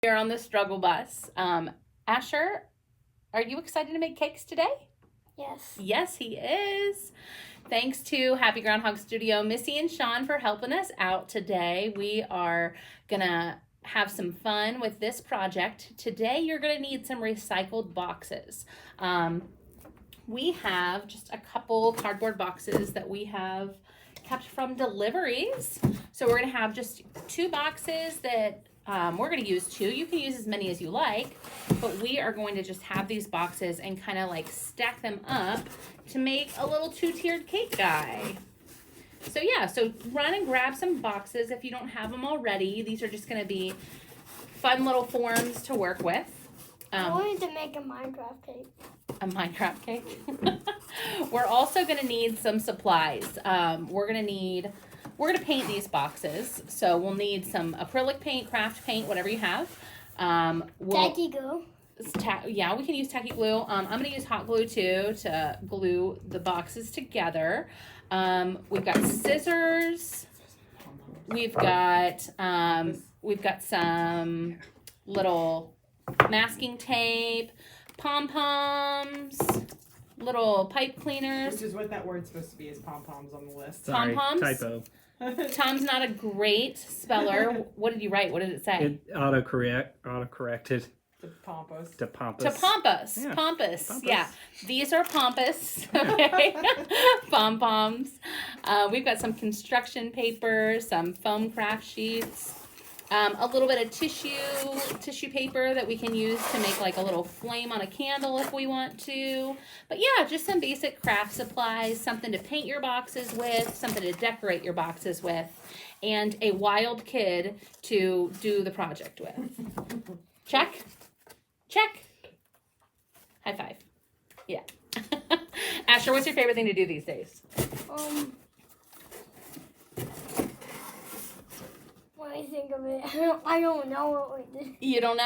We're on the struggle bus. Asher, are you excited to make cakes today? Yes. Yes, he is. Thanks to Happy Groundhog Studio, Missy and Sean for helping us out today. We are gonna have some fun with this project. Today you're gonna need some recycled boxes. We have just a couple cardboard boxes that we have kept from deliveries. So we're gonna have just 2 boxes that we're going to use 2. You can use as many as you like, but we are going to just have these boxes and kind of like stack them up to make a little 2-tiered cake guy. So yeah, so run and grab some boxes if you don't have them already. These are just going to be fun little forms to work with. I wanted to make a Minecraft cake. A Minecraft cake. We're also going to need some supplies. We're going to paint these boxes, so we'll need some acrylic paint, craft paint, whatever you have. Tacky glue. Yeah, we can use tacky glue. I'm going to use hot glue too to glue the boxes together. We've got scissors. We've got some little masking tape, pom-poms, little pipe cleaners. Which is what that word's supposed to be, is pom-poms on the list. Sorry, Pom-poms? typo. Tom's not a great speller. What did you write? What did it say? It auto-corrected The pompous. to pompous. To pompous. Yeah. Pompous. Pompous. Yeah. These are pompous. Okay. Pom-poms. We've got some construction paper, some foam craft sheets, a little bit of tissue paper that we can use to make like a little flame on a candle if we want to. But yeah, just some basic craft supplies, something to paint your boxes with, something to decorate your boxes with, and a wild kid to do the project with. Check? Check. High five. Yeah. Asher, what's your favorite thing to do these days? When I think of it, I don't know what we did. You don't know?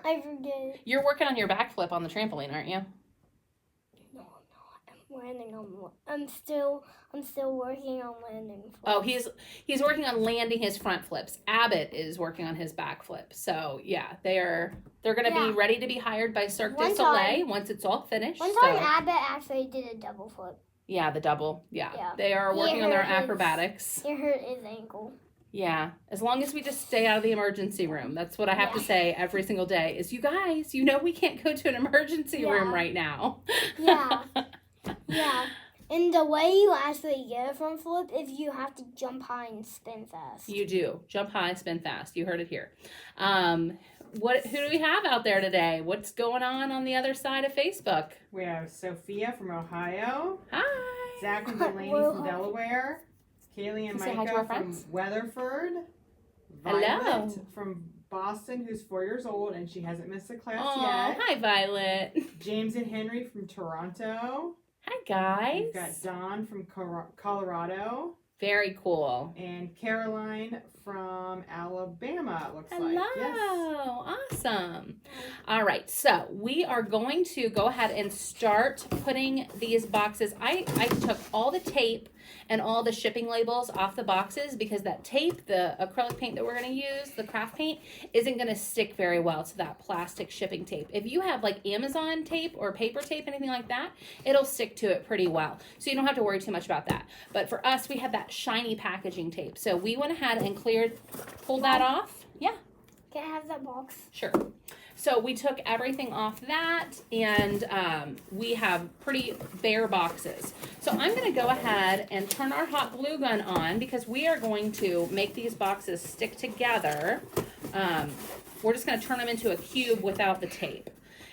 I forget. You're working on your backflip on the trampoline, aren't you? No, I'm not. I'm landing on. I'm still working on landing. Oh, he's working on landing his front flips. Abbott is working on his back flip. So yeah, they're gonna be ready to be hired by Cirque du Soleil once it's all finished. One time Abbott actually did a double flip. Yeah, the double. Yeah. Yeah. They are working on their acrobatics. It hurt his ankle. Yeah, as long as we just stay out of the emergency room. That's what I have to say every single day is, you guys, you know we can't go to an emergency room right now. Yeah. Yeah. And the way you actually get a front flip is you have to jump high and spin fast. You do. Jump high, spin fast. You heard it here. Who do we have out there today? What's going on the other side of Facebook? We have Sophia from Ohio. Hi. Zach and Delaney from Delaware. Kaylee and Say hi to Micah our from friends. Weatherford. Hello. Violet from Boston, who's 4 years old, and she hasn't missed a class yet. Hi, Violet. James and Henry from Toronto. Hi, guys. We've got Dawn from Colorado. Very cool. And Caroline from Alabama, it looks Hello. like. Yes. Awesome. All right, so we are going to go ahead and start putting these boxes. I took all the tape and all the shipping labels off the boxes because that tape, the acrylic paint that we're going to use, the craft paint, isn't going to stick very well to that plastic shipping tape. If you have like Amazon tape or paper tape, anything like that, it'll stick to it pretty well. So you don't have to worry too much about that. But for us, we had that shiny packaging tape. So we went ahead and pulled that off. Yeah. Can I have that box? Sure. So we took everything off that, and we have pretty bare boxes. So I'm going to go ahead and turn our hot glue gun on because we are going to make these boxes stick together. We're just going to turn them into a cube without the tape.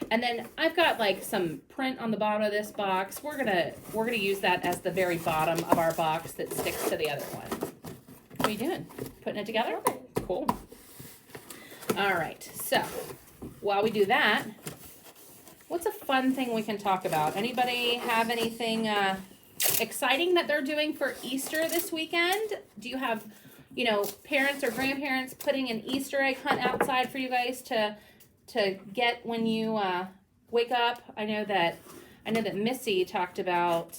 And then I've got like some print on the bottom of this box. We're gonna use that as the very bottom of our box that sticks to the other one. What are you doing? Putting it together? Cool. All right, so while we do that, what's a fun thing we can talk about? Anybody have anything exciting that they're doing for Easter this weekend? Do you have, parents or grandparents putting an Easter egg hunt outside for you guys to get when you wake up? I know that Missy talked about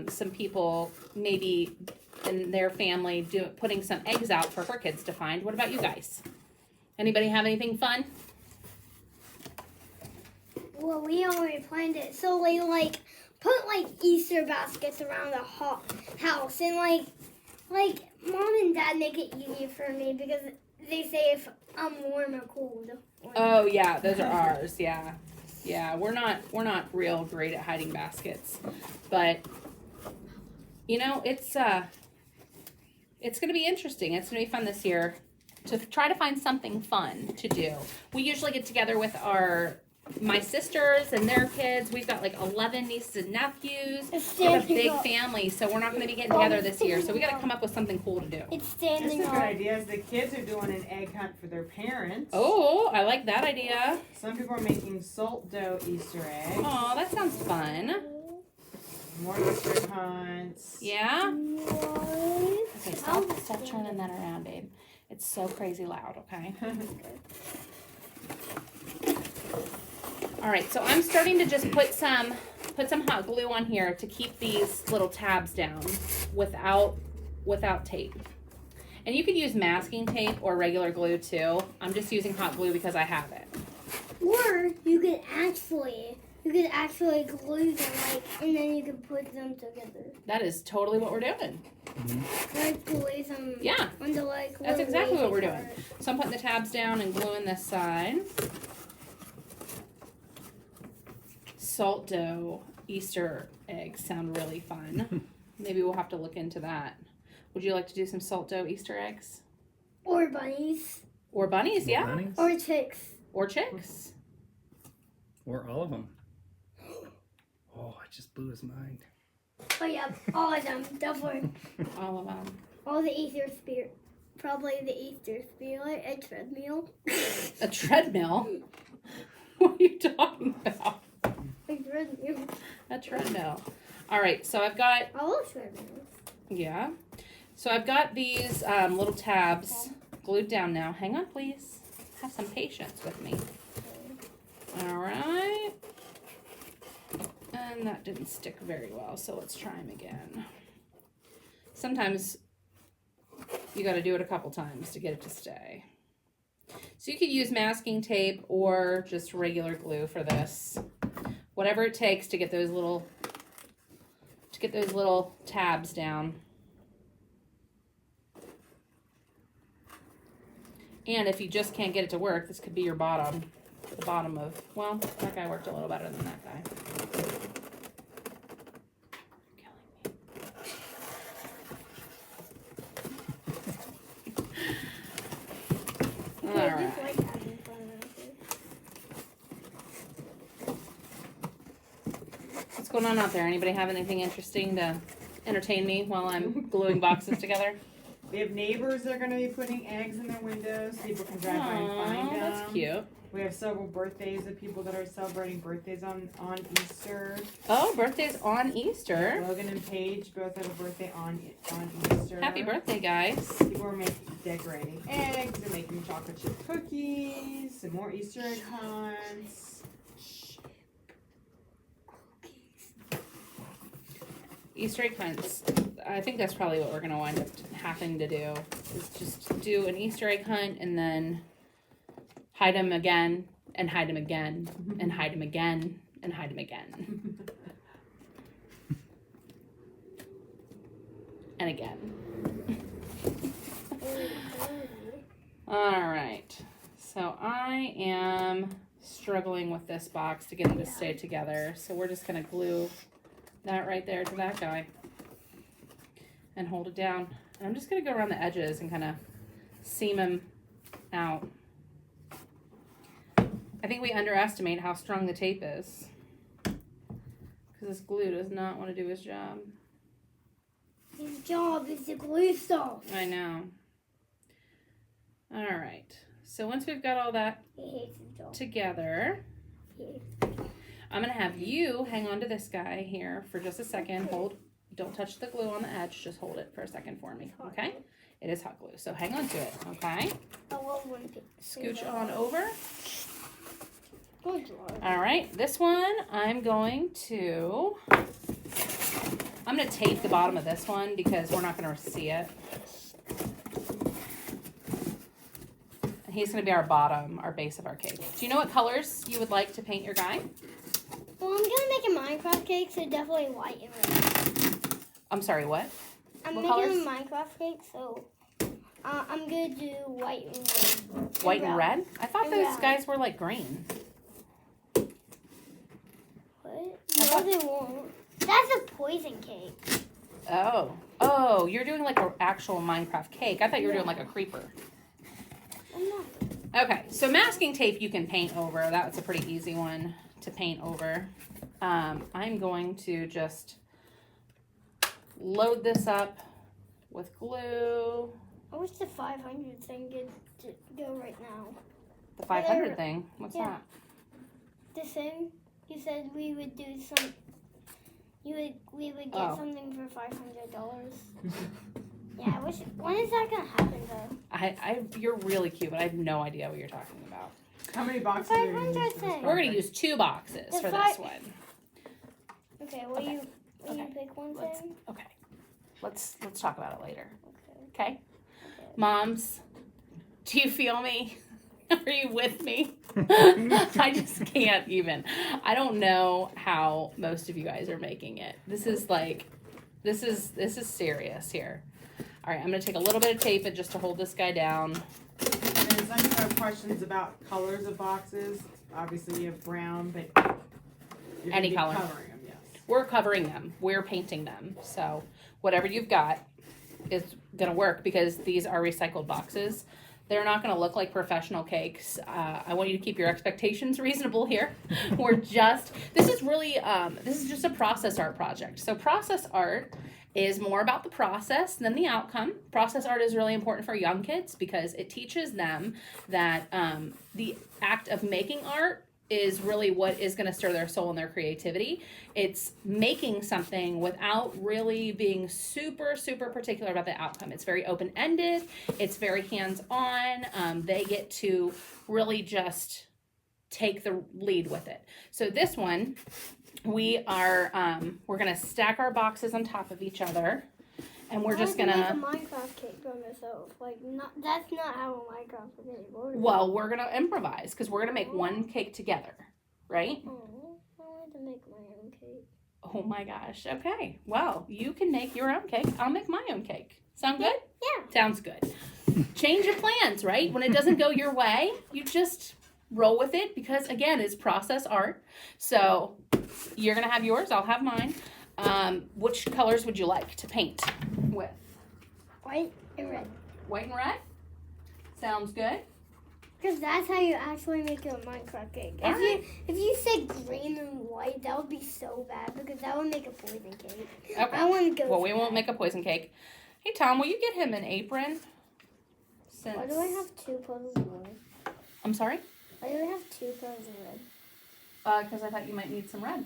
some people maybe in their family putting some eggs out for her kids to find. What about you guys? Anybody have anything fun? Well, we already planned it. So we like put like Easter baskets around the house, and like mom and dad make it easier for me because they say if I'm warm or cold. Oh yeah, those are ours. Yeah, yeah. We're not real great at hiding baskets, but you know it's gonna be interesting. It's gonna be fun this year to try to find something fun to do. We usually get together with my sisters and their kids. We've got like 11 nieces and nephews. We have a big family, so we're not going to be getting together this year. So we got to come up with something cool to do. It's That's standing a good on. idea. Is the kids are doing an egg hunt for their parents. Oh, I like that idea. Some people are making salt dough Easter eggs. Oh, that sounds fun. More Easter hunts. Yeah. What? Okay, stop turning that around, babe. It's so crazy loud. Okay. All right, so I'm starting to just put some hot glue on here to keep these little tabs down without tape. And you could use masking tape or regular glue too. I'm just using hot glue because I have it. Or you could actually glue them and then you can put them together. That is totally what we're doing. Like glue them. Yeah, Under that's exactly what we're doing. part. So I'm putting the tabs down and gluing this side. Salt dough Easter eggs sound really fun. Maybe we'll have to look into that. Would you like to do some salt dough Easter eggs? Or bunnies. Or bunnies, yeah. Bunnies? Or chicks. Or chicks. Or all of them. Oh, I just blew his mind. Oh yeah, all of them. Definitely. All of them. All the Easter spirit. Probably the Easter spirit. A treadmill. A treadmill? What are you talking about? A treadmill. A treadmill. All right, so I've got, I love treadmills. yeah. So I've got these little tabs glued down now. Hang on, please. Have some patience with me. All right. And that didn't stick very well, so let's try them again. Sometimes you got to do it a couple times to get it to stay. So you could use masking tape or just regular glue for this. Whatever it takes to get those little tabs down. And if you just can't get it to work, this could be your bottom. The bottom of, well, that guy worked a little better than that guy. All right. What's going on out there? Anybody have anything interesting to entertain me while I'm gluing boxes together? We have neighbors that are going to be putting eggs in their windows. People can drive by and find them. That's cute. We have several birthdays of people that are celebrating birthdays on Easter. Oh, birthdays on Easter. Logan and Paige both have a birthday on Easter. Happy birthday, guys. People are decorating eggs. They're making chocolate chip cookies. Some more Easter egg hunts. Easter egg hunts. I think that's probably what we're going to wind up having to do. Is just do an Easter egg hunt and then hide them again and hide them again and hide them again and hide them again. And again. All right. So I am struggling with this box to get them to stay together. So we're just going to glue that right there to that guy and hold it down. And I'm just going to go around the edges and kind of seam him out. I think we underestimate how strong the tape is because this glue does not want to do his job. His job is to glue stuff. I know. All right. So once we've got all that He hates his job. together, I'm going to have you hang on to this guy here for just a second. Don't touch the glue on the edge. Just hold it for a second for me, okay? It is hot glue, so hang on to it, okay? I love when people Scooch on over. Good Lord. All right, this one I'm going to tape the bottom of this one because we're not going to see it. And He's going to be our bottom, our base of our cake. Do you know what colors you would like to paint your guy? Well, I'm gonna make a Minecraft cake, so definitely white and red. I'm sorry, what? I'm What making colors? a Minecraft cake, so I'm gonna do white and red. White and red? I thought And those brown. guys were like green. What? I No, thought- they won't. That's a poison cake. Oh, you're doing like an actual Minecraft cake. I thought you were doing like a creeper. I'm not. Okay, so masking tape you can paint over. That's a pretty easy one to paint over. I'm going to just load this up with glue. I wish the 500 thing could go right now. The 500 thing. What's Yeah. that? The thing you said we would do some. We would get Oh. something for $500. Yeah, I wish. When is that gonna happen though? You're really cute, but I have no idea what you're talking about. How many boxes are you 500 using for this thing. We're gonna project? use 2 boxes The for fi- this one. Okay, will Okay. you Okay. pick one Let's- thing? Okay, let's talk about it later. Okay. Okay, moms, do you feel me? Are you with me? I just can't even. I don't know how most of you guys are making it. This is serious here. All right, I'm gonna take a little bit of tape and just to hold this guy down. And then some people have questions about colors of boxes. Obviously, you have brown, but you're Any gonna be color. covering them, yes. We're covering them. We're painting them. So whatever you've got is gonna work because these are recycled boxes. They're not gonna look like professional cakes. I want you to keep your expectations reasonable here. This is just a process art project. So process art is more about the process than the outcome. Process art is really important for young kids because it teaches them that the act of making art is really what is going to stir their soul and their creativity. It's making something without really being super, super particular about the outcome. It's very open-ended. It's very hands-on. They get to really just take the lead with it. So this one, we're going to stack our boxes on top of each other. And we're just going make a to, Minecraft cake by myself. That's not how a Minecraft cake works. well, we're going to improvise because we're going to make one cake together, right? Oh, I want to make my own cake. Oh my gosh. Okay. Well, you can make your own cake. I'll make my own cake. Sound good? Yeah. Sounds good. Change your plans, right? When it doesn't go your way, you just roll with it because, again, it's process art. So you're going to have yours. I'll have mine. Which colors would you like to paint with? White and red. White and red? Sounds good. Because that's how you actually make a Minecraft cake. Alright. If you said green and white, that would be so bad because that would make a poison cake. I Okay. want to go. Well, for we won't that. make a poison cake. Hey, Tom, will you get him an apron? Why do I have 2 colors of red? I'm sorry? Why do I have 2 colors of red? Because I thought you might need some red.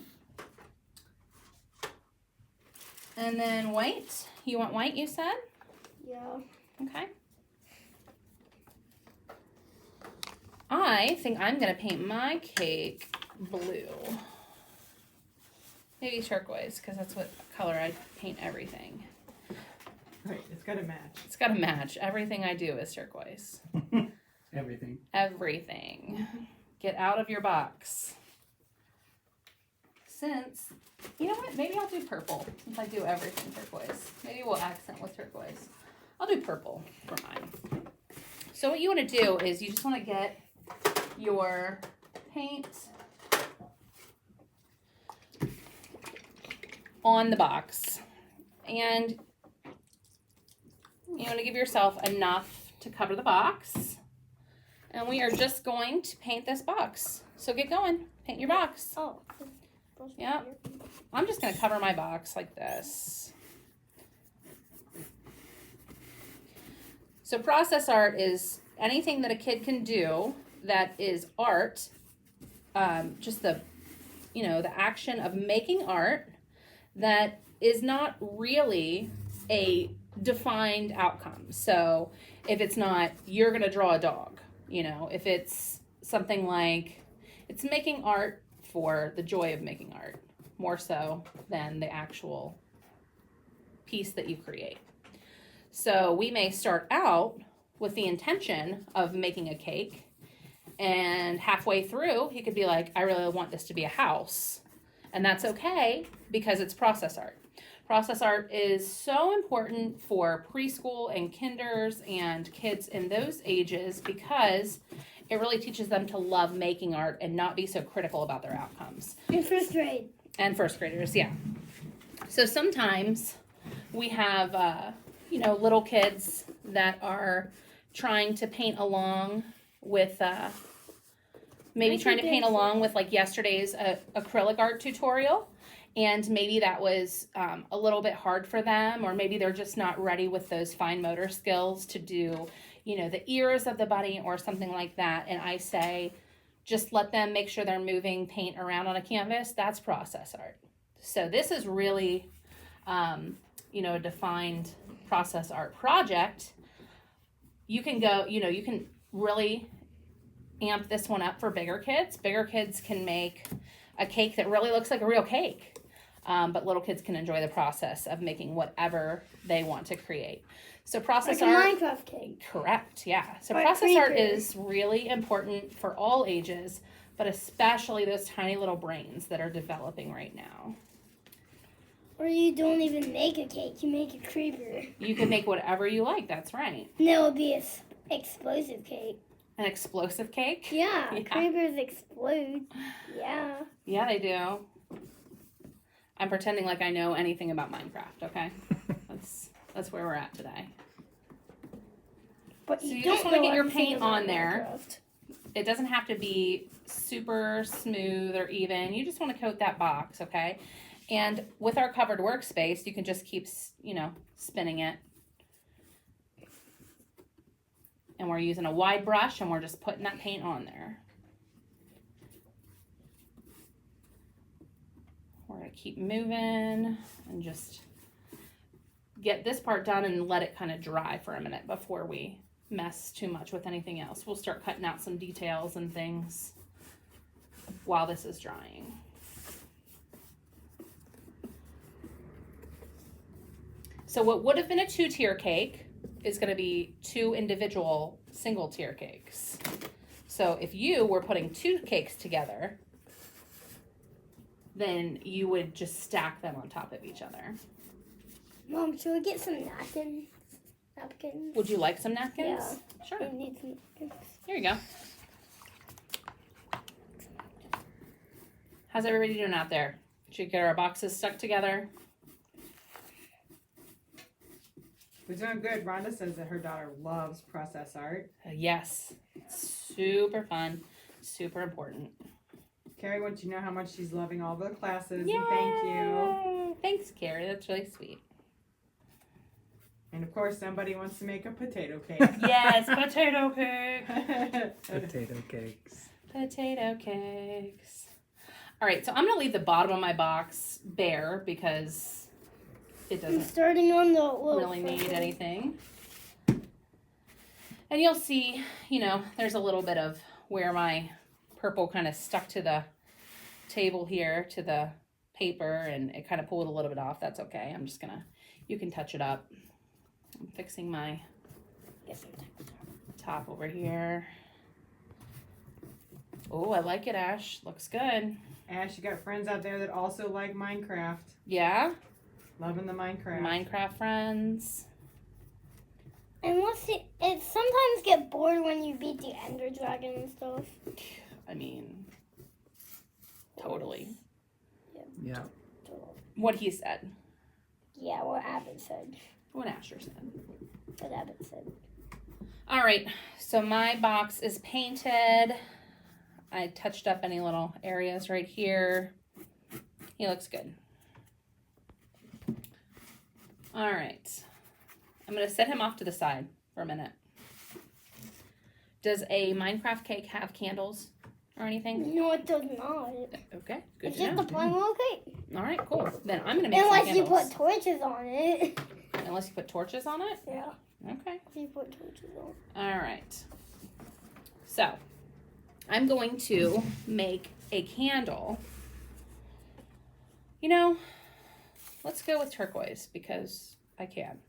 And then white. You want white, you said? Yeah. Okay. I think I'm going to paint my cake blue. Maybe turquoise, because that's what color I paint everything. Right, it's got to match. It's got to match. Everything I do is turquoise. Everything. Everything. Get out of your box. You know what? Maybe I'll do purple since I do everything turquoise. Maybe we'll accent with turquoise. I'll do purple for mine. So what you want to do is you just want to get your paint on the box. And you want to give yourself enough to cover the box. And we are just going to paint this box. So get going. Paint your box. Oh. Yeah. I'm just going to cover my box like this. So process art is anything that a kid can do that is art. Just the action of making art that is not really a defined outcome. So if it's not, you're going to draw a dog, if it's something like it's making art for the joy of making art, more so than the actual piece that you create. So we may start out with the intention of making a cake, and halfway through he could be like, I really want this to be a house. And that's okay, because it's process art. Process art is so important for preschool and kinders and kids in those ages, because it really teaches them to love making art and not be so critical about their outcomes. In first grade. And first graders, yeah. So sometimes we have, little kids that are trying to paint along with, like yesterday's acrylic art tutorial. And maybe that was a little bit hard for them, or maybe they're just not ready with those fine motor skills to do, the ears of the bunny or something like that. And I say, just let them make sure they're moving paint around on a canvas. That's process art. So this is really, a defined process art project. You can go, you can really amp this one up for bigger kids. Bigger kids can make a cake that really looks like a real cake. But little kids can enjoy the process of making whatever they want to create. So process art, like a Minecraft cake. Correct, yeah. So Or process art creeper. is really important for all ages, but especially those tiny little brains that are developing right now. Or you don't even make a cake, you make a creeper. You can make whatever you like, that's right. And that would be an explosive cake. An explosive cake? Yeah, Yeah. creepers explode. Yeah. Yeah, they do. I'm pretending like I know anything about Minecraft, okay? That's where we're at today. But So you don't just want to know get your everything paint about on there. Minecraft. It doesn't have to be super smooth or even. You just want to coat that box, okay? And with our covered workspace, you can just keep, spinning it. And we're using a wide brush, and we're just putting that paint on there. We're going to keep moving and just get this part done and let it kind of dry for a minute before we mess too much with anything else. We'll start cutting out some details and things while this is drying. So what would have been a 2-tier cake is going to be 2 individual single-tier cakes. So if you were putting 2 cakes together, then you would just stack them on top of each other. Mom, should we get some napkins? Would you like some napkins? Yeah. Sure. We need some napkins. Here you go. How's everybody doing out there? Should we get our boxes stuck together? We're doing good. Rhonda says that her daughter loves process art. Yes. Super fun. Super important. Carrie wants you to know how much she's loving all the classes. Yay! And thank you. Thanks, Carrie. That's really sweet. And of course, somebody wants to make a potato cake. Yes, potato cake. Potato cakes. Potato cakes. All right, so I'm going to leave the bottom of my box bare because it I'm doesn't starting on the little really need circle. anything. And you'll see, there's a little bit of where my purple kind of stuck to the table here, to the paper, and it kind of pulled a little bit off. That's okay. I'm just gonna, you can touch it up. I'm fixing my top over here. Oh, I like it, Ash. Looks good. Ash, you got friends out there that also like Minecraft. Yeah? Loving the Minecraft. Minecraft friends. And it sometimes get bored when you beat the Ender Dragon and stuff. I mean, totally. Yeah. What he said. Yeah, what Abbott said. What Asher said. What Abbott said. All right, so my box is painted. I touched up any little areas right here. He looks good. All right, I'm gonna set him off to the side for a minute. Does a Minecraft cake have candles or anything? No, it does not. Okay, good It's to just know. a plain little cake. All right, cool. Then I'm gonna make some Unless you candles. put torches on it. Unless you put torches on it? Yeah, Okay. if you put torches on. All right. So, I'm going to make a candle. Let's go with turquoise because I can.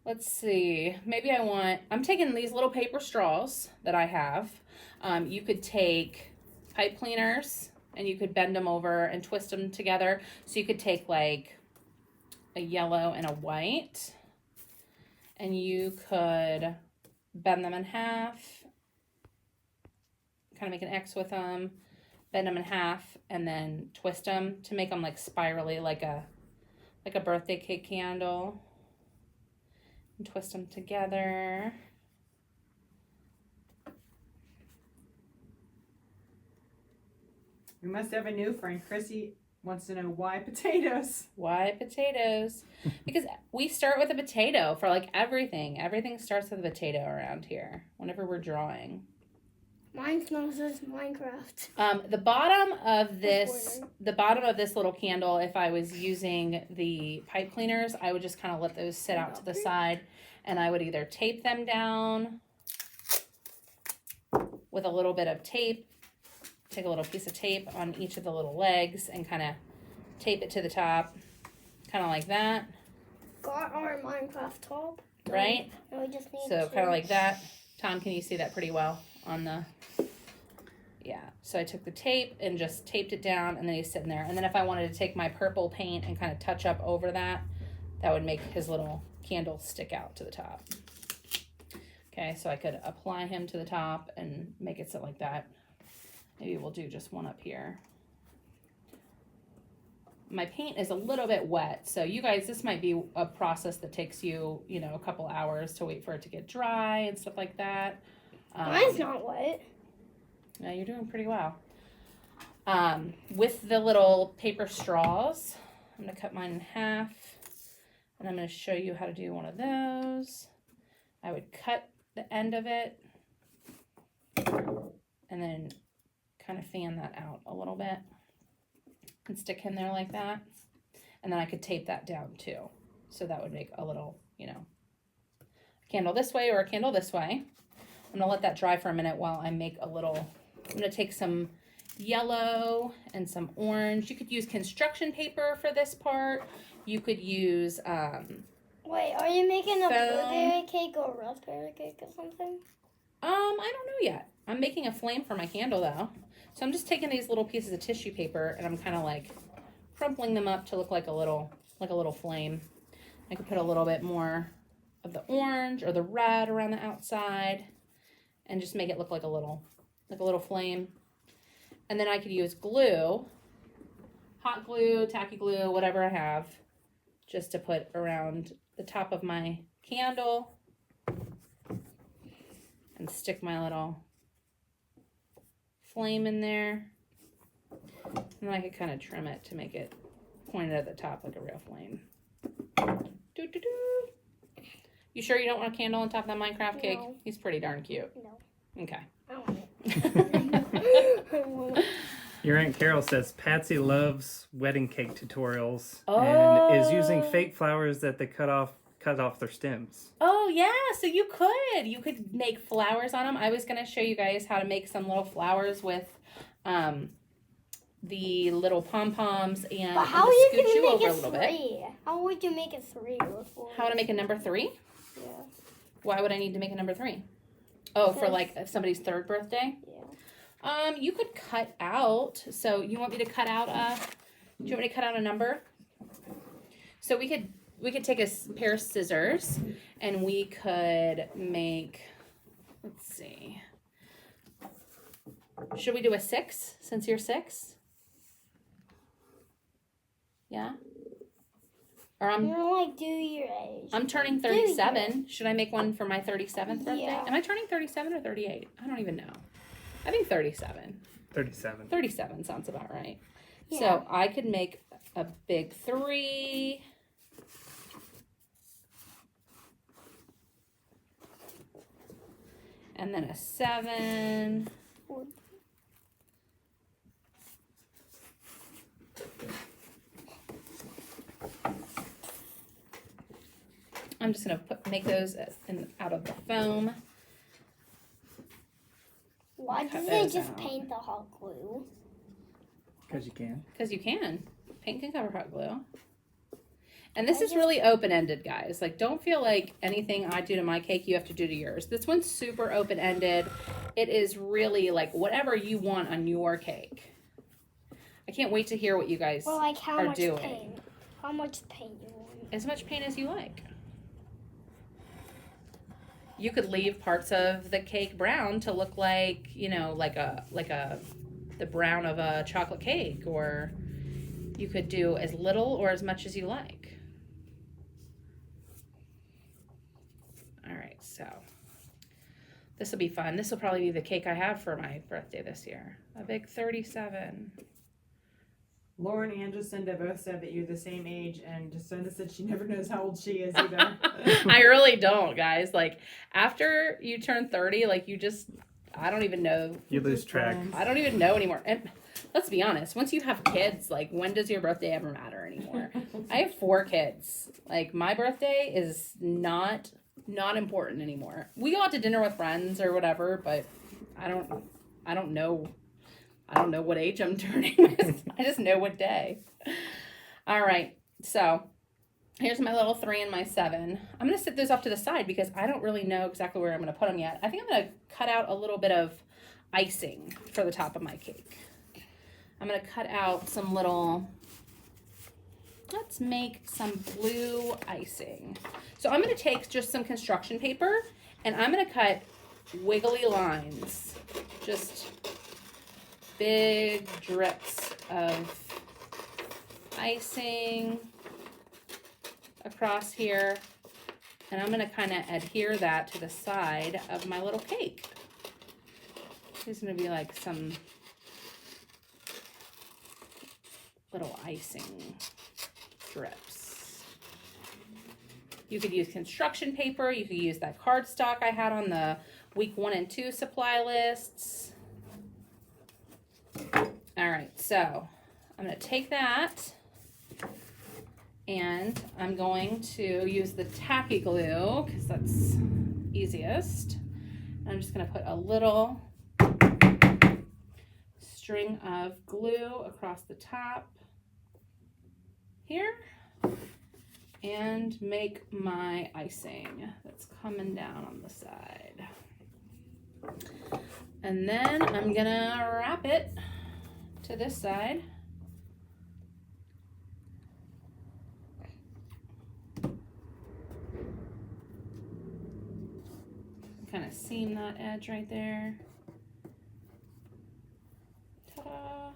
let's see. Maybe I'm taking these little paper straws that I have. You could take pipe cleaners and you could bend them over and twist them together. So you could take like a yellow and a white, and you could bend them in half, kind of make an X with them, bend them in half, and then twist them to make them like spirally, like a birthday cake candle, and twist them together. We must have a new friend. Chrissy wants to know why potatoes. Why potatoes? Because we start with a potato for like everything. Everything starts with a potato around here whenever we're drawing. Mine smells as Minecraft. The bottom of this little candle, if I was using the pipe cleaners, I would just kind of let those sit out to the side, and I would either tape them down with a little bit of tape, take a little piece of tape on each of the little legs and kind of tape it to the top, kind of like that. Got our Minecraft top. Right? And we just need So kind of like that. Tom, can you see that pretty well on the... Yeah, so I took the tape and just taped it down, and then he's sitting there. And then if I wanted to take my purple paint and kind of touch up over that, that would make his little candle stick out to the top. Okay, so I could apply him to the top and make it sit like that. Maybe we'll do just one up here. My paint is a little bit wet, so you guys, this might be a process that takes you, you know, a couple hours to wait for it to get dry and stuff like that. Mine's not wet. Yeah, you're doing pretty well. With the little paper straws, I'm going to cut mine in half, and I'm going to show you how to do one of those. I would cut the end of it, and then kind of fan that out a little bit and stick him there like that. And then I could tape that down too. So that would make a little, you know, candle this way or a candle this way. I'm gonna let that dry for a minute while I make a little, I'm gonna take some yellow and some orange. You could use construction paper for this part. You could use, Wait, are you making a foam. blueberry cake or a raspberry cake or something? I don't know yet. I'm making a flame for my candle though. So I'm just taking these little pieces of tissue paper and I'm kind of like crumpling them up to look like a little flame. I could put a little bit more of the orange or the red around the outside and just make it look like a little flame. And then I could use glue, hot glue, tacky glue, whatever I have, just to put around the top of my candle and stick my little flame in there. And then I could kind of trim it to make it pointed at the top like a real flame. Doo-doo-doo. You sure you don't want a candle on top of that Minecraft cake? No. He's pretty darn cute. No. Okay. I want it. I want it. Your Aunt Carol says Patsy loves wedding cake tutorials Oh. and is using fake flowers that they cut off their stems. Oh yeah, so you could make flowers on them. I was gonna show you guys how to make some little flowers with the little pom-poms and But I'm how gonna are you scoot going you to over make a a little bit. 3? How would you make a 3 before? How to make a number 3? Yeah. Why would I need to make a number 3? Oh, for Because- like if somebody's 3rd birthday? Yeah. You could cut out. So you want me to cut out do you want me to cut out a number? So we could take a pair of scissors and we could make, let's see. Should we do a 6 since you're 6? Yeah? Or You don't like do your age. I'm turning Do you? 37. Should I make one for my 37th birthday? Yeah. Am I turning 37 or 38? I don't even know. I think 37. 37. 37 sounds about right. Yeah. So I could make a big 3. And then a 7. I'm just gonna make those out of the foam. Why Cut did they those just out. paint the hot glue? Because you can. Because you can. Paint can cover hot glue. And this is really open-ended, guys. Like, don't feel like anything I do to my cake, you have to do to yours. This one's super open-ended. It is really like whatever you want on your cake. I can't wait to hear what you guys Well, like how are much doing. paint? How much paint you want? As much paint as you like. You could leave parts of the cake brown to look like, you know, like the brown of a chocolate cake, or you could do as little or as much as you like. All right, so this will be fun. This will probably be the cake I have for my birthday this year. A big 37. Lauren and Jacinda both said that you're the same age, and Jacinda said she never knows how old she is either. I really don't, guys. Like, after you turn 30, like, I don't even know. You lose track. I don't even know anymore. And let's be honest, once you have kids, like, when does your birthday ever matter anymore? I have 4 kids. Like, my birthday is not important anymore. We go out to dinner with friends or whatever, but I don't know. I don't know what age I'm turning. I just know what day. All right, so here's my little 3 and my 7. I'm going to set those off to the side because I don't really know exactly where I'm going to put them yet. I think I'm going to cut out a little bit of icing for the top of my cake. I'm going to cut out some little, let's make some blue icing. So I'm going to take just some construction paper and I'm going to cut wiggly lines, just big drips of icing across here, and I'm going to kind of adhere that to the side of my little cake. There's going to be like some little icing drips. You could use construction paper, you could use that cardstock I had on the week 1 and 2 supply lists. All right, so I'm going to take that and I'm going to use the tacky glue because that's easiest. I'm just going to put a little string of glue across the top here and make my icing that's coming down on the side. And then I'm gonna wrap it to this side. Kind of seam that edge right there. Ta-da.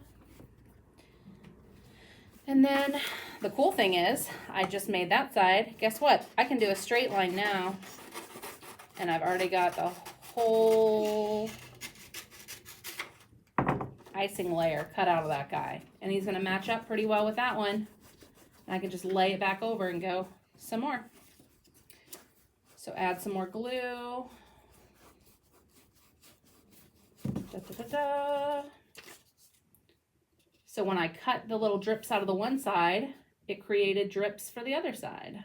And then the cool thing is, I just made that side. Guess what? I can do a straight line now. And I've already got the whole icing layer cut out of that guy. And he's gonna match up pretty well with that one. And I can just lay it back over and go some more. So add some more glue. Da, da, da, da. So when I cut the little drips out of the one side, it created drips for the other side.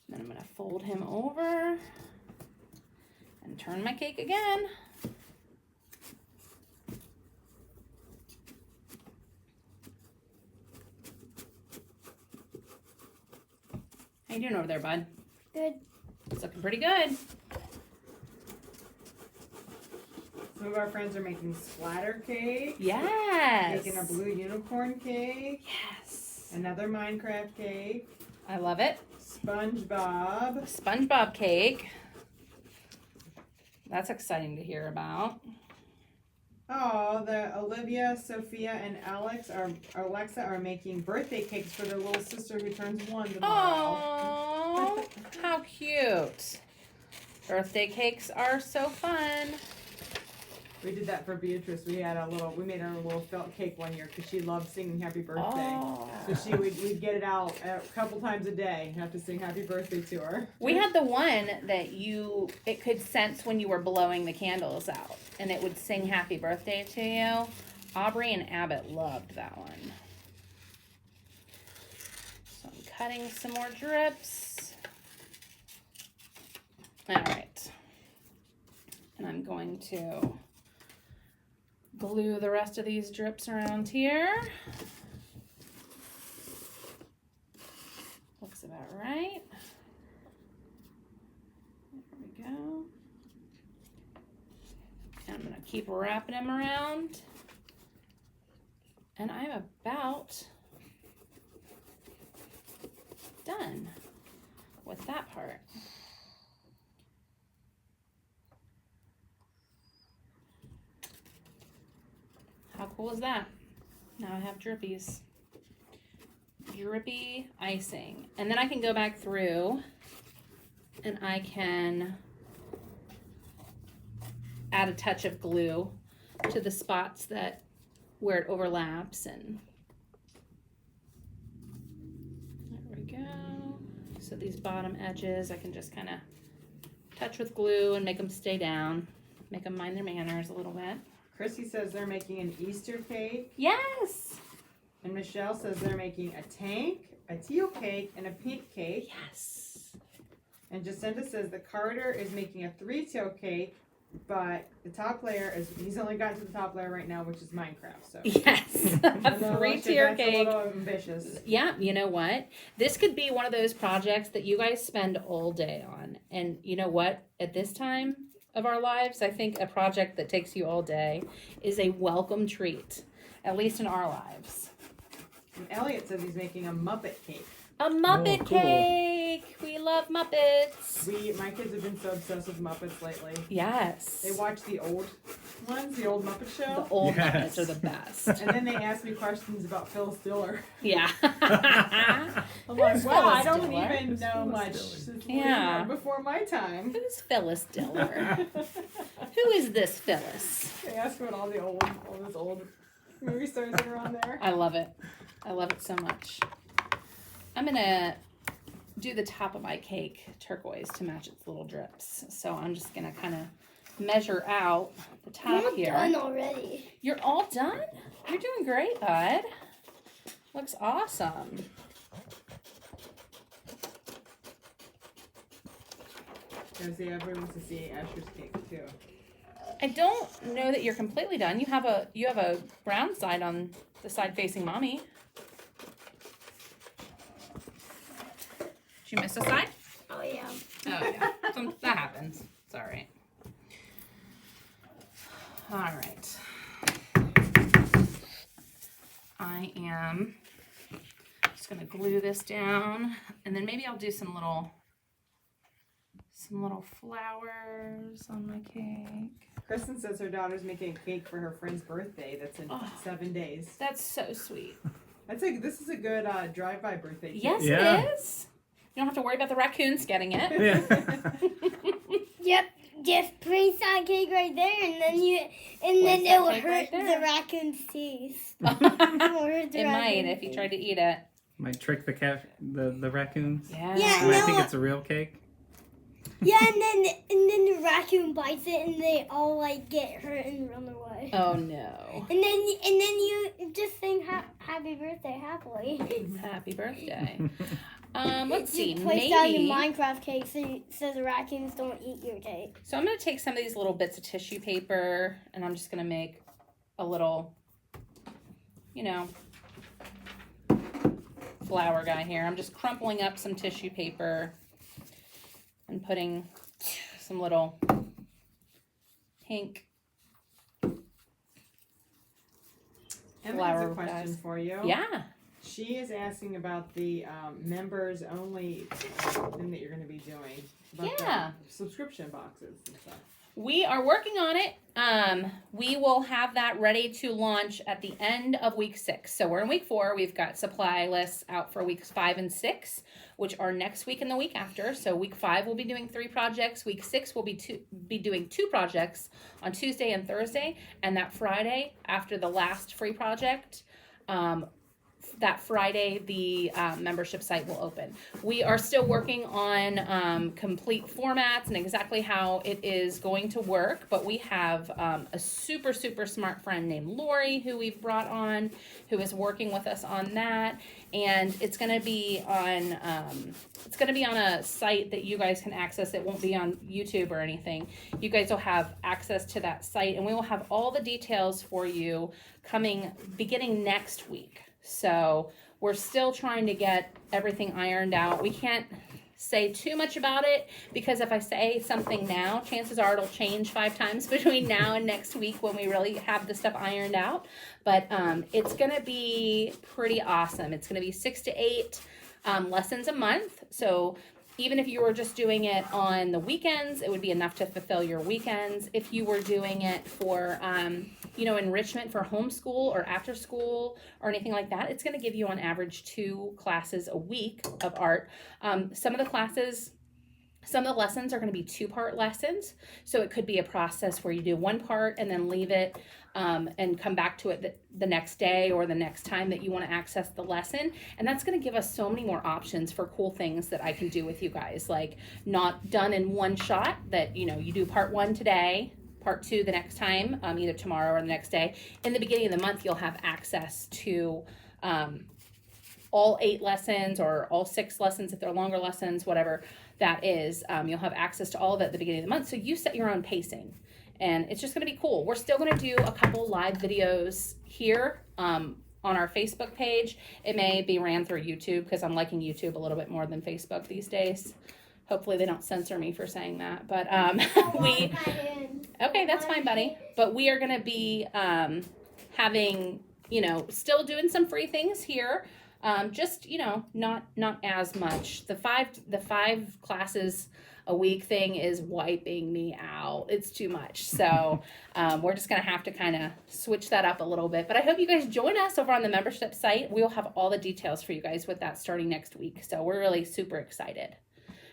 Then I'm gonna fold him over and turn my cake again. How you doing over there, bud? Good. It's looking pretty good. Some of our friends are making splatter cake. Yes. Making a blue unicorn cake. Yes. Another Minecraft cake. I love it. SpongeBob. SpongeBob cake. That's exciting to hear about. Oh, the Olivia, Sophia, and Alexa are making birthday cakes for their little sister who turns 1 tomorrow. Oh, how cute. Birthday cakes are so fun. We did that for Beatrice. We made her a little felt cake one year because she loved singing happy birthday. Oh. So we'd get it out a couple times a day and have to sing happy birthday to her. We had the one that it could sense when you were blowing the candles out and it would sing happy birthday to you. Aubrey and Abbott loved that one. So I'm cutting some more drips. All right. And I'm going to glue the rest of these drips around here. All right. There we go. And I'm going to keep wrapping them around. And I'm about done with that part. How cool is that? Now I have drippies. Drippy icing. And then I can go back through and I can add a touch of glue to the spots that where it overlaps, and there we go. So these bottom edges I can just kind of touch with glue and make them stay down, make them mind their manners a little bit. Chrissy says they're making an Easter cake. Yes. And Michelle says they're making a tank, a teal cake, and a pink cake. Yes. And Jacinta says the Carter is making a 3-tail cake, but the top layer is, he's only gotten to the top layer right now, which is Minecraft. So Yes. I A know, 3-tier that's cake. a little ambitious. Yeah, you know what? This could be one of those projects that you guys spend all day on. And you know what? At this time of our lives, I think a project that takes you all day is a welcome treat, at least in our lives. And Elliot says he's making a Muppet cake. A Muppet Oh, cool. cake! We love Muppets. My kids have been so obsessed with Muppets lately. Yes. They watch the old ones, the old Muppet The Show. old Yes. Muppets are the best. And then they ask me questions about Phyllis Diller. Yeah. I'm like, Who's wow, I Phyllis don't Diller? even know Phyllis much. Diller? Since Yeah. before my time. Who's Phyllis Diller? Who is this Phyllis? They ask about all those old movie stars that are on there. I love it. I love it so much. I'm gonna do the top of my cake turquoise to match its little drips. So I'm just gonna kind of measure out the top I'm here. done already. You're all done? You're doing great, bud. Looks awesome. Because everyone wants to see Asher's cake too. I don't know that you're completely done. You have a brown side on the side facing mommy. Did you miss a side? Oh yeah. Oh yeah, that happens. It's all right. All right. I am just gonna glue this down, and then maybe I'll do some little flowers on my cake. Kristen says her daughter's making a cake for her friend's birthday. That's in 7 days. That's so sweet. This is a good drive-by birthday cake. Yes, Yeah. it is. You don't have to worry about the raccoons getting it. Yeah. Yep. Just place that cake right there, and then Place it that will cake hurt right there. the raccoon's teeth. It might if you tried to eat it. Might trick the raccoons. Yeah. Yeah, They might no. think it's a real cake. Yeah, and then the raccoon bites it, and they all like get hurt and run away. Oh no. And then you just sing happy birthday happily. Happy birthday. Let's see. You place down Maybe. your Minecraft cake so the raccoons don't eat your cake. So I'm gonna take some of these little bits of tissue paper, and I'm just gonna make a little, flower guy here. I'm just crumpling up some tissue paper and putting some little pink Emma has flower a question guys. for you. Yeah. She is asking about the members only thing that you're going to be doing. About Yeah. the subscription boxes and stuff. We are working on it. We will have that ready to launch at the end of week 6. So we're in week 4. We've got supply lists out for weeks 5 and 6, which are next week and the week after. So week 5 we'll be doing 3 projects. Week 6 we'll be doing 2 projects on Tuesday and Thursday. And that Friday, after the last free project, that Friday, the membership site will open. We are still working on complete formats and exactly how it is going to work, but we have a super, super smart friend named Lori who we've brought on, who is working with us on that. And it's going to be on a site that you guys can access. It won't be on YouTube or anything. You guys will have access to that site, and we will have all the details for you beginning next week. So we're still trying to get everything ironed out. We can't say too much about it because if I say something now, chances are it'll change 5 times between now and next week when we really have the stuff ironed out. But it's gonna be pretty awesome. It's gonna be 6 to 8 lessons a month. So even if you were just doing it on the weekends, it would be enough to fulfill your weekends. If you were doing it for, you know, enrichment for homeschool or after school or anything like that, it's going to give you on average 2 classes a week of art. Some of the lessons are going to be 2-part lessons. So it could be a process where you do 1 part and then leave it and come back to it the next day or the next time that you want to access the lesson. And that's going to give us so many more options for cool things that I can do with you guys. Like not done in one shot, that, you know, you do part 1 today, part 2 the next time, either tomorrow or the next day. In the beginning of the month, you'll have access to all 8 lessons or all 6 lessons if they're longer lessons, whatever that is. You'll have access to all of it at the beginning of the month. So you set your own pacing. And it's just going to be cool. We're still going to do a couple live videos here on our Facebook page. It may be ran through YouTube because I'm liking YouTube a little bit more than Facebook these days. Hopefully they don't censor me for saying that. But okay, that's fine, buddy. But we are going to be having, you know, still doing some free things here. Just, you know, not as much. The five classes a week thing is wiping me out. It's too much. So we're just going to have to kind of switch that up a little bit. But I hope you guys join us over on the membership site. We'll have all the details for you guys with that starting next week. So we're really super excited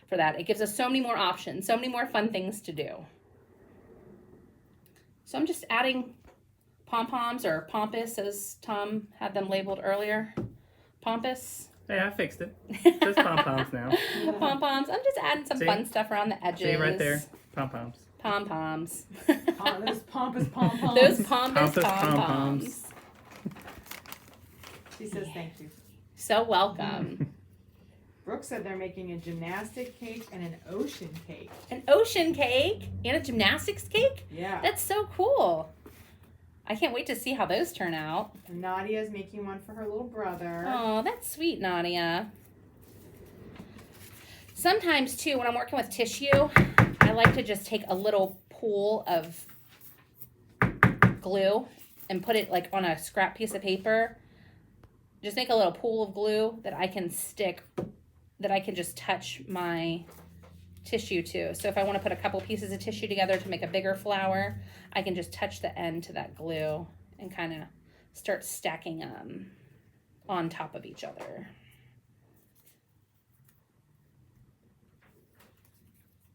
for that. It gives us so many more options, so many more fun things to do. So I'm just adding pom-poms or pompous as Tom had them labeled earlier. Pompous. Hey, I fixed it. Just pom-poms now. Pom-poms. I'm just adding some fun stuff around the edges. See right there? Pom-poms. Pom-poms. Those pompous pom-poms. Those pompous Pompous pom-poms. She says thank you. So welcome. Brooke said they're making a gymnastic cake and an ocean cake. An ocean cake and a gymnastics cake? Yeah. That's so cool. I can't wait to see how those turn out. And Nadia's making one for her little brother. Oh, that's sweet, Nadia. Sometimes, too, when I'm working with tissue, I like to just take a little pool of glue and put it like on a scrap piece of paper. Just make a little pool of glue that I can stick, that I can just touch my tissue to. So if I want to put a couple pieces of tissue together to make a bigger flower, I can just touch the end to that glue and kind of start stacking them on top of each other.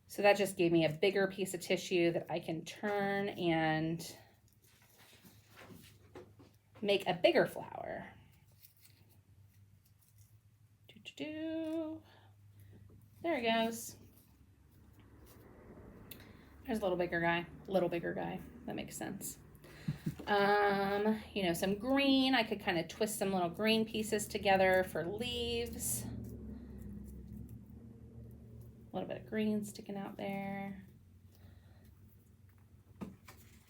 So that just gave me a bigger piece of tissue that I can turn and make a bigger flower. There he goes. There's a little bigger guy. That makes sense. You know, some green. I could kind of twist some little green pieces together for leaves. A little bit of green sticking out there.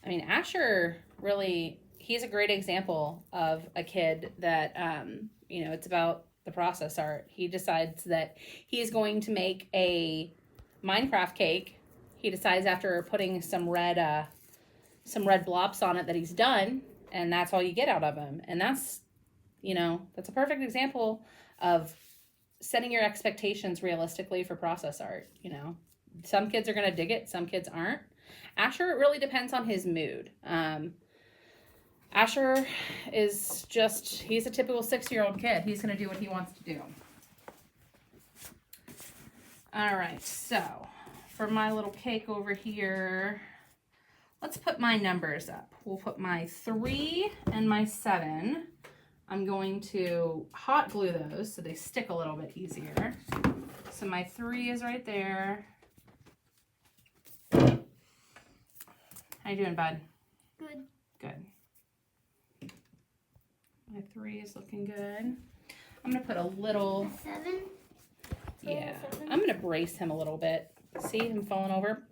I mean, Asher really, he's a great example of a kid that, you know, it's about the process art. He decides that he's going to make a Minecraft cake. He decides after putting some red blobs on it that he's done, and that's all you get out of him. And that's, you know, that's a perfect example of setting your expectations realistically for process art. You know, some kids are going to dig it, some kids aren't. Asher, it really depends on his mood. Asher is just, he's a typical 6-year-old kid. He's going to do what he wants to do. All right, so for my little cake over here, let's put my numbers up. We'll put my 3 and my 7. I'm going to hot glue those so they stick a little bit easier. So my 3 is right there. How you doing, bud? Good. Good. My 3 is looking good. I'm going to put a little... 7? Yeah. I'm going to brace him a little bit. See him falling over?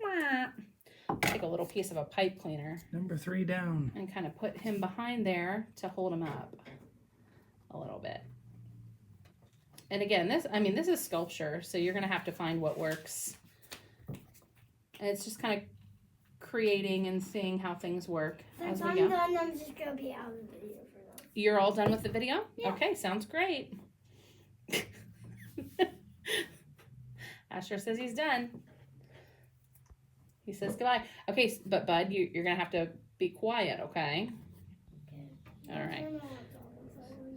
Take a little piece of a pipe cleaner. Number 3 down. And kind of put him behind there to hold him up a little bit. And again, this is sculpture, so you're going to have to find what works. And it's just kind of creating and seeing how things work as Since we I'm go. done, I'm just gonna be out of the video for now. You're all done with the video? Yeah. Okay, sounds great. Asher says he's done. He says goodbye. Okay, but Bud, you're going to have to be quiet, okay? All right.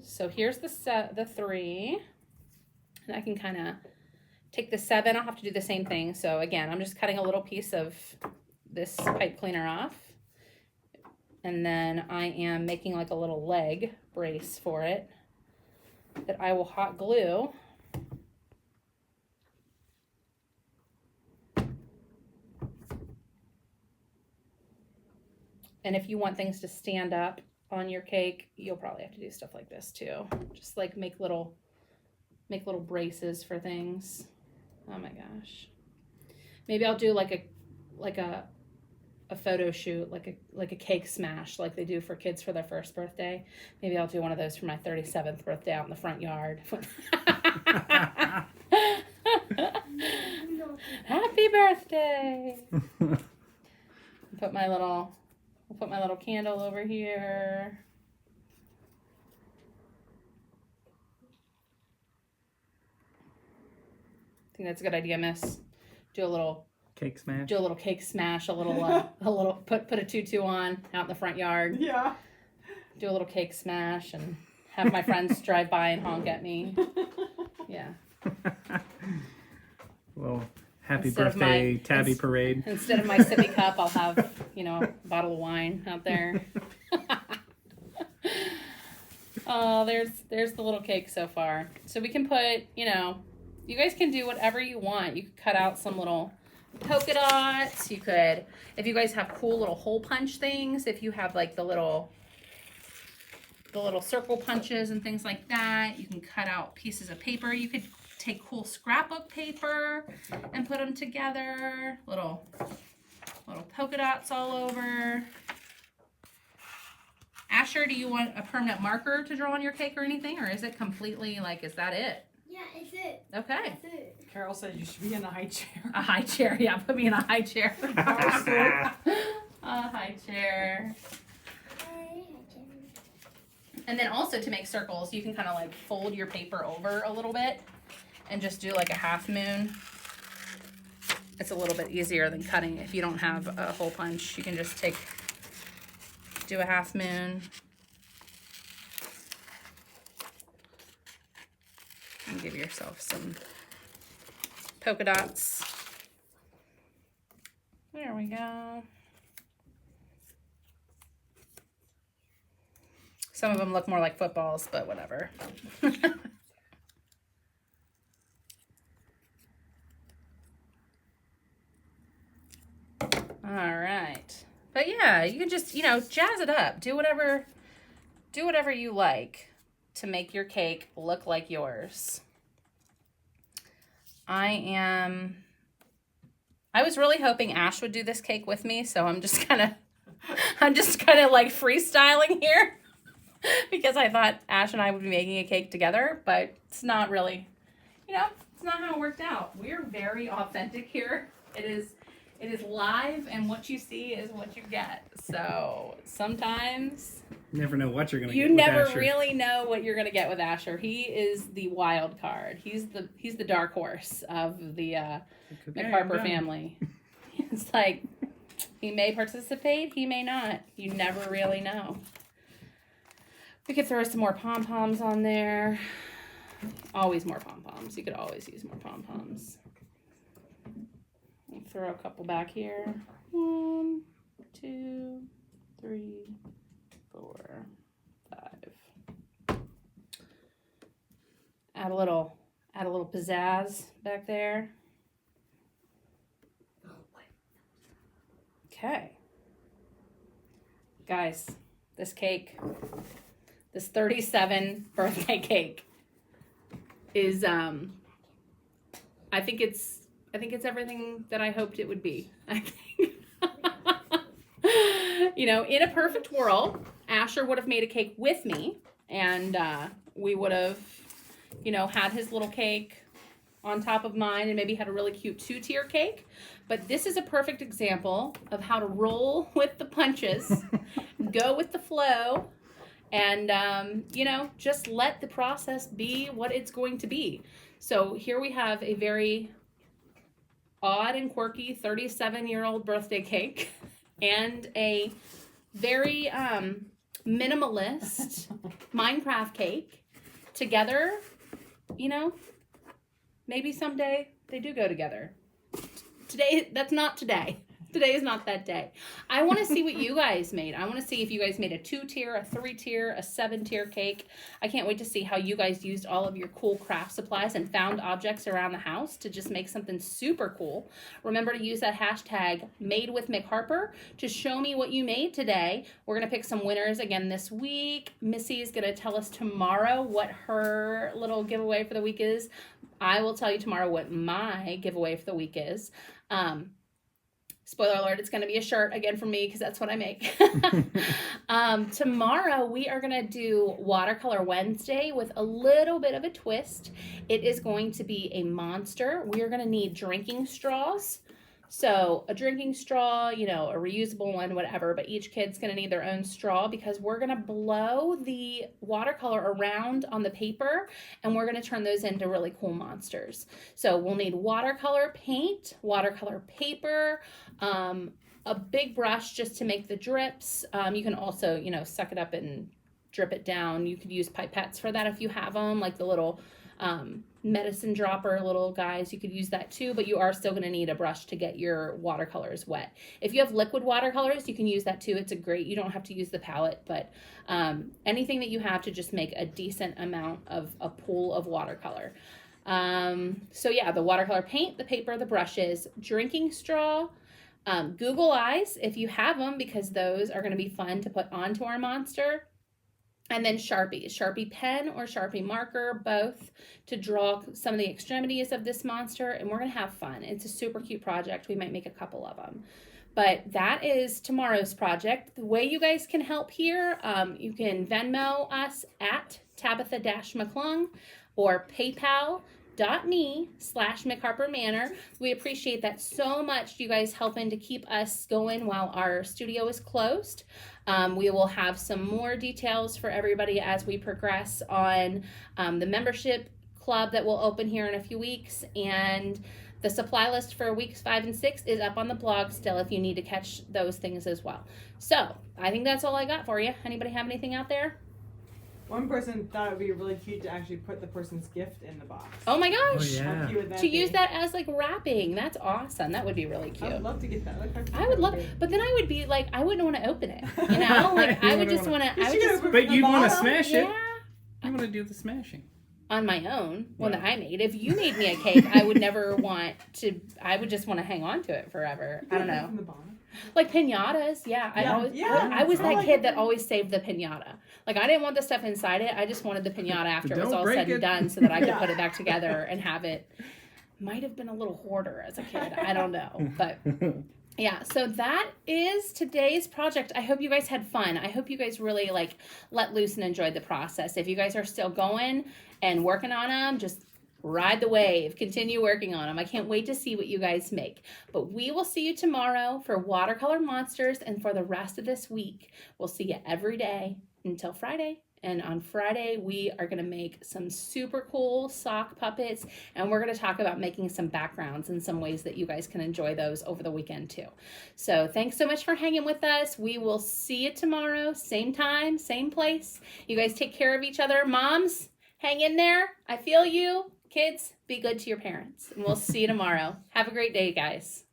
So here's the 3. And I can kind of take the 7. I'll have to do the same thing. So again, I'm just cutting a little piece of this pipe cleaner off. And then I am making like a little leg brace for it that I will hot glue. And if you want things to stand up on your cake, you'll probably have to do stuff like this too. Just like make little braces for things. Oh my gosh. Maybe I'll do like a photo shoot, like a cake smash like they do for kids for their first birthday. Maybe I'll do one of those for my 37th birthday out in the front yard. Happy birthday. Put my little candle over here. I think that's a good idea, miss. Do a little Cake smash. Do a little cake smash, a little put a tutu on out in the front yard. Yeah. Do a little cake smash and have my friends drive by and honk at me. Yeah. Well, happy Instead of birthday, my- Tabby ins- parade. Instead of my sippy cup, I'll have, a bottle of wine out there. Oh, there's the little cake so far. So we can put, you guys can do whatever you want. You could cut out some little polka dots. You could, if you guys have cool little hole punch things, if you have like the little circle punches and things like that, you can cut out pieces of paper. You could take cool scrapbook paper and put them together. Little polka dots all over. Asher, do you want a permanent marker to draw on your cake or anything? Or is it completely is that it? Yeah, it's it. Okay. That's it. Carol said you should be in a high chair. A high chair. Yeah, put me in a high chair. A high chair. And then also to make circles, you can kind of fold your paper over a little bit and just do like a half moon. It's a little bit easier than cutting. If you don't have a hole punch, you can just do a half moon. And give yourself some polka dots. There we go. Some of them look more like footballs, but whatever. All right. But yeah, you can just, jazz it up. Do whatever you like to make your cake look like yours. I was really hoping Ash would do this cake with me, so I'm just kind of freestyling here because I thought Ash and I would be making a cake together, but it's not really, it's not how it worked out. We're very authentic here. It is live, and what you see is what you get. So sometimes You never know what you're gonna get. you with never Asher. really know what you're gonna get with Asher. He is the wild card. He's the dark horse of the McHarper family. It's like he may participate, he may not. You never really know. We could throw some more pom-poms on there. Always more pom-poms. You could always use more pom-poms. Throw a couple back here. 1, 2, 3, 4, 5. Add a little pizzazz back there. Okay. Guys, this cake, this 37 birthday cake is I think it's everything that I hoped it would be. I think, in a perfect world, Asher would have made a cake with me, and we would have you know, had his little cake on top of mine and maybe had a really cute 2-tier cake. But this is a perfect example of how to roll with the punches, go with the flow, and, you know, just let the process be what it's going to be. So here we have a very odd and quirky 37-year-old birthday cake and a very minimalist Minecraft cake together. You know, maybe someday they do go together. Today, that's not today. Today is not that day. I want to see what you guys made. I want to see if you guys made a 2-tier, a 3-tier, a 7-tier cake. I can't wait to see how you guys used all of your cool craft supplies and found objects around the house to just make something super cool. Remember to use that hashtag #MadeWithMcHarper to show me what you made today. We're going to pick some winners again this week. Missy is going to tell us tomorrow what her little giveaway for the week is. I will tell you tomorrow what my giveaway for the week is. Spoiler alert, it's going to be a shirt again for me because that's what I make. Tomorrow we are going to do Watercolor Wednesday with a little bit of a twist. It is going to be a monster. We are going to need drinking straws. So a drinking straw, you know, a reusable one, whatever, but each kid's going to need their own straw because we're going to blow the watercolor around on the paper and we're going to turn those into really cool monsters. So we'll need watercolor paint, watercolor paper, a big brush just to make the drips. You can also, you know, suck it up and drip it down. You could use pipettes for that if you have them, like the little medicine dropper little guys. You could use that too, but you are still going to need a brush to get your watercolors wet. If you have liquid watercolors, you can use that too. It's a great, you don't have to use the palette, but anything that you have to just make a decent amount of a pool of watercolor. So yeah, the watercolor paint, the paper, the brushes, drinking straw, Google eyes if you have them, because those are going to be fun to put onto our monster. And then Sharpies, Sharpie pen or Sharpie marker, both to draw some of the extremities of this monster. And we're going to have fun. It's a super cute project. We might make a couple of them. But that is tomorrow's project. The way you guys can help here, you can Venmo us at Tabitha-McClung or PayPal.me/McHarper Manor. We appreciate that so much. You guys helping to keep us going while our studio is closed. We will have some more details for everybody as we progress on the membership club that will open here in a few weeks, and the supply list for weeks 5 and 6 is up on the blog still if you need to catch those things as well. So I think that's all I got for you. Anybody have anything out there? One person thought it would be really cute to actually put the person's gift in the box. Oh my gosh! Oh, yeah. How cute would that To be? use that as like wrapping. That's awesome. That would be really I cute. would love to get that. Look how cute I would that love, be. but then I would be like, I wouldn't want to open it. You know, like You I would wouldn't just want to. I would You should just open But the you want to bottom. smash it. yeah. You want to do the smashing. On my own, one Yeah. that I made. If you made me a cake, I would never want to. I would just want to hang on to it forever. I don't know. From the bottom. Like pinatas, yeah. I was that kid that always saved the pinata. Like I didn't want the stuff inside it. I just wanted the pinata after it was Don't all break said it. and done, so that I could Yeah. put it back together and have it. Might have been a little hoarder as a kid. I don't know, but. Yeah, so that is today's project. I hope you guys had fun. I hope you guys really like let loose and enjoyed the process. If you guys are still going and working on them, just ride the wave. Continue working on them. I can't wait to see what you guys make. But we will see you tomorrow for Watercolor Monsters, and for the rest of this week, we'll see you every day until Friday. And on Friday, we are going to make some super cool sock puppets, and we're going to talk about making some backgrounds and some ways that you guys can enjoy those over the weekend too. So thanks so much for hanging with us. We will see you tomorrow, same time, same place. You guys take care of each other. Moms, hang in there. I feel you. Kids, be good to your parents. And we'll see you tomorrow. Have a great day, guys.